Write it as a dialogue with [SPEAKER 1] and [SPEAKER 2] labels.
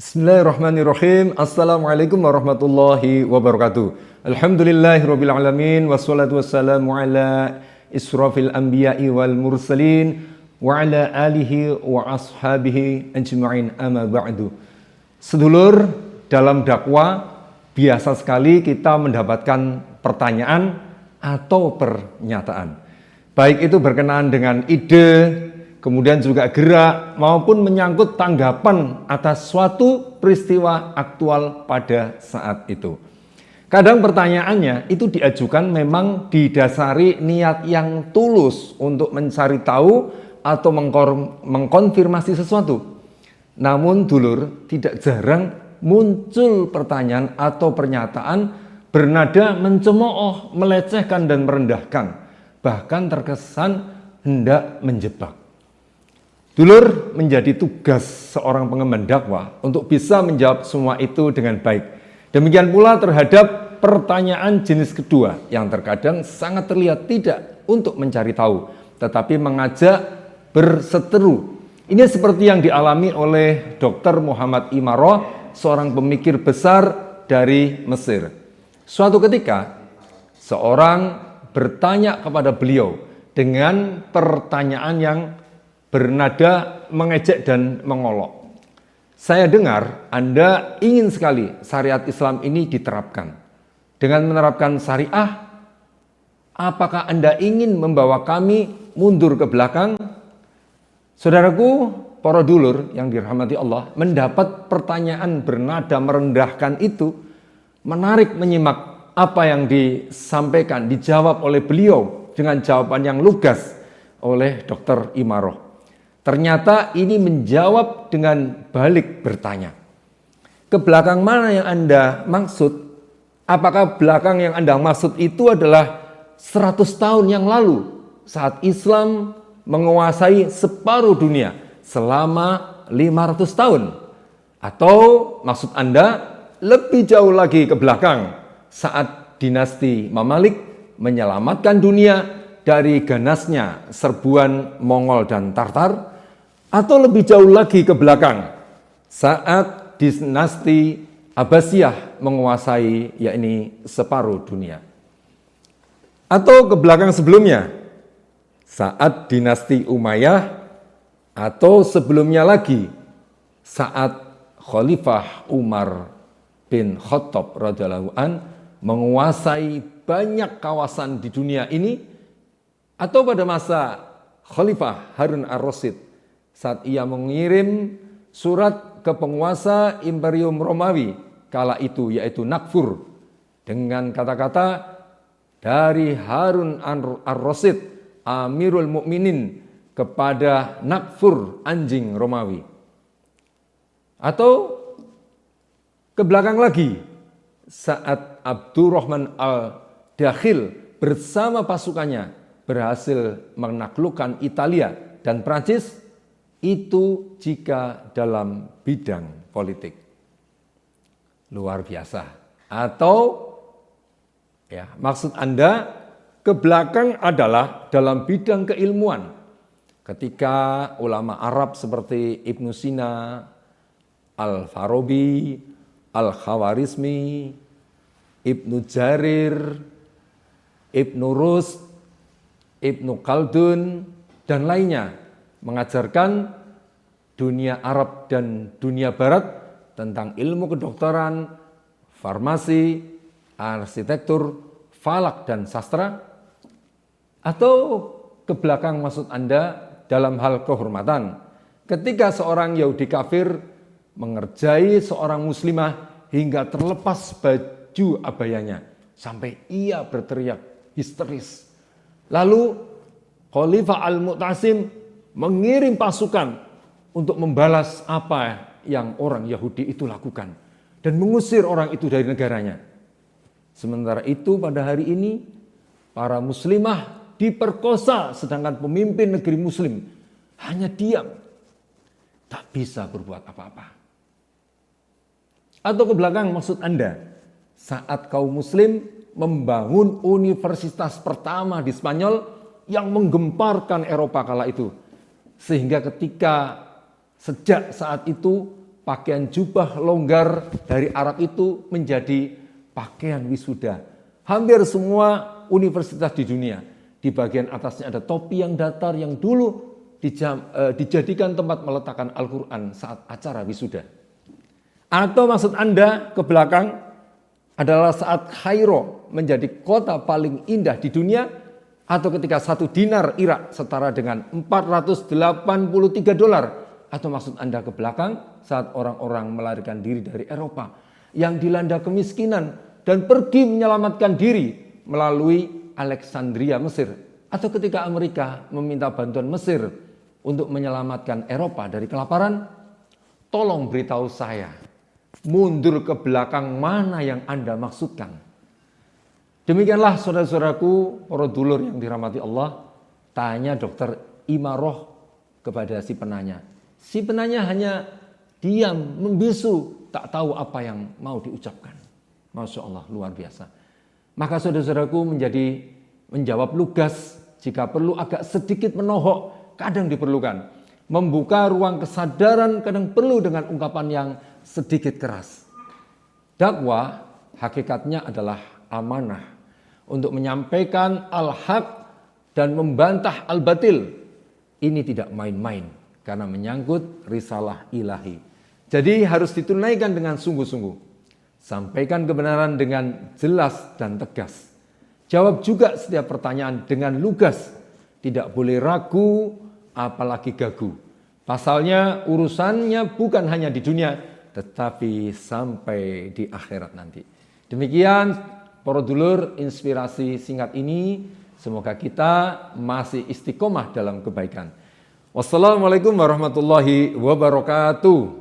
[SPEAKER 1] Bismillahirrahmanirrahim. Assalamualaikum warahmatullahi wabarakatuh. Alhamdulillahirabbil alamin wassalatu wassalamu ala israfil anbiya'i wal mursalin wa ala alihi wa ashabihi ajma'in amma ba'du. Sedulur, dalam dakwah biasa sekali kita mendapatkan pertanyaan atau pernyataan. Baik itu berkenaan dengan ide, kemudian juga gerak maupun menyangkut tanggapan atas suatu peristiwa aktual pada saat itu. Kadang pertanyaannya itu diajukan memang didasari niat yang tulus untuk mencari tahu atau mengkonfirmasi sesuatu. Namun dulur, tidak jarang muncul pertanyaan atau pernyataan bernada mencemooh, melecehkan dan merendahkan, bahkan terkesan hendak menjebak. Dulur, menjadi tugas seorang pengemban dakwah untuk bisa menjawab semua itu dengan baik. Demikian pula terhadap pertanyaan jenis kedua yang terkadang sangat terlihat tidak untuk mencari tahu, tetapi mengajak berseteru. Ini seperti yang dialami oleh Dr. Muhammad Imarah, seorang pemikir besar dari Mesir. Suatu ketika, seorang bertanya kepada beliau dengan pertanyaan yang bernada mengejek dan mengolok. Saya dengar Anda ingin sekali syariat Islam ini diterapkan. Dengan menerapkan syariah, apakah Anda ingin membawa kami mundur ke belakang? Saudaraku, para dulur yang dirahmati Allah, mendapat pertanyaan bernada merendahkan itu, menarik menyimak apa yang disampaikan, dijawab oleh beliau dengan jawaban yang lugas oleh Dr. Imarah. Ternyata ini menjawab dengan balik bertanya. Ke belakang mana yang Anda maksud? Apakah belakang yang Anda maksud itu adalah 100 tahun yang lalu saat Islam menguasai separuh dunia selama 500 tahun? Atau maksud Anda lebih jauh lagi ke belakang saat dinasti Mamalik menyelamatkan dunia dari ganasnya serbuan Mongol dan Tartar, atau lebih jauh lagi ke belakang saat dinasti Abbasiyah menguasai yakni separuh dunia, atau ke belakang sebelumnya saat dinasti Umayyah, atau sebelumnya lagi saat Khalifah Umar bin Khattab radhiyallahu an menguasai banyak kawasan di dunia ini, atau pada masa Khalifah Harun ar-Rasyid saat ia mengirim surat ke penguasa Imperium Romawi kala itu, yaitu Nakfur, dengan kata-kata dari Harun ar-Rasyid Amirul Mukminin kepada Nakfur, anjing Romawi. Atau ke belakang lagi saat Abdurrahman al-Dakhil bersama pasukannya berhasil menaklukkan Italia dan Prancis, itu jika dalam bidang politik. Luar biasa. Atau maksud Anda ke belakang adalah dalam bidang keilmuan. Ketika ulama Arab seperti Ibnu Sina, Al-Farabi, Al-Khawarizmi, Ibnu Jarir, Ibnu Rusd, Ibnu Khaldun, dan lainnya mengajarkan dunia Arab dan dunia Barat tentang ilmu kedokteran, farmasi, arsitektur, falak, dan sastra. Atau ke belakang maksud Anda dalam hal kehormatan, ketika seorang Yahudi kafir mengerjai seorang muslimah hingga terlepas baju abayanya sampai ia berteriak histeris. Lalu Khalifah Al-Mu'tasim mengirim pasukan untuk membalas apa yang orang Yahudi itu lakukan dan mengusir orang itu dari negaranya. Sementara itu pada hari ini para muslimah diperkosa, sedangkan pemimpin negeri muslim hanya diam, tak bisa berbuat apa-apa. Atau ke belakang maksud Anda saat kaum muslim membangun universitas pertama di Spanyol yang menggemparkan Eropa kala itu, sehingga sejak saat itu pakaian jubah longgar dari Arab itu menjadi pakaian wisuda. Hampir semua universitas di dunia, di bagian atasnya ada topi yang datar yang dulu dijadikan tempat meletakkan Al-Quran saat acara wisuda. Atau maksud Anda ke belakang adalah saat Kairo menjadi kota paling indah di dunia, atau ketika 1 dinar Irak setara dengan $483, atau maksud Anda ke belakang saat orang-orang melarikan diri dari Eropa yang dilanda kemiskinan dan pergi menyelamatkan diri melalui Alexandria, Mesir, atau ketika Amerika meminta bantuan Mesir untuk menyelamatkan Eropa dari kelaparan. Tolong beritahu saya, mundur ke belakang mana yang Anda maksudkan. Demikianlah saudara-saudaraku, para dulur yang dirahmati Allah, tanya dokter Imaroh kepada si penanya. Si penanya hanya diam, membisu, tak tahu apa yang mau diucapkan. Masya Allah, luar biasa. Maka saudara-saudaraku menjawab lugas, jika perlu agak sedikit menohok, kadang diperlukan. Membuka ruang kesadaran kadang perlu dengan ungkapan yang sedikit keras. Dakwah hakikatnya adalah amanah untuk menyampaikan al-haq dan membantah al-batil. Ini tidak main-main karena menyangkut risalah ilahi. Jadi harus ditunaikan dengan sungguh-sungguh. Sampaikan kebenaran dengan jelas dan tegas. Jawab juga setiap pertanyaan dengan lugas. Tidak boleh ragu, apalagi gagu. Pasalnya urusannya bukan hanya di dunia, tetapi sampai di akhirat nanti. Demikian para dulur, inspirasi singkat ini. Semoga kita masih istiqomah dalam kebaikan. Wassalamualaikum warahmatullahi wabarakatuh.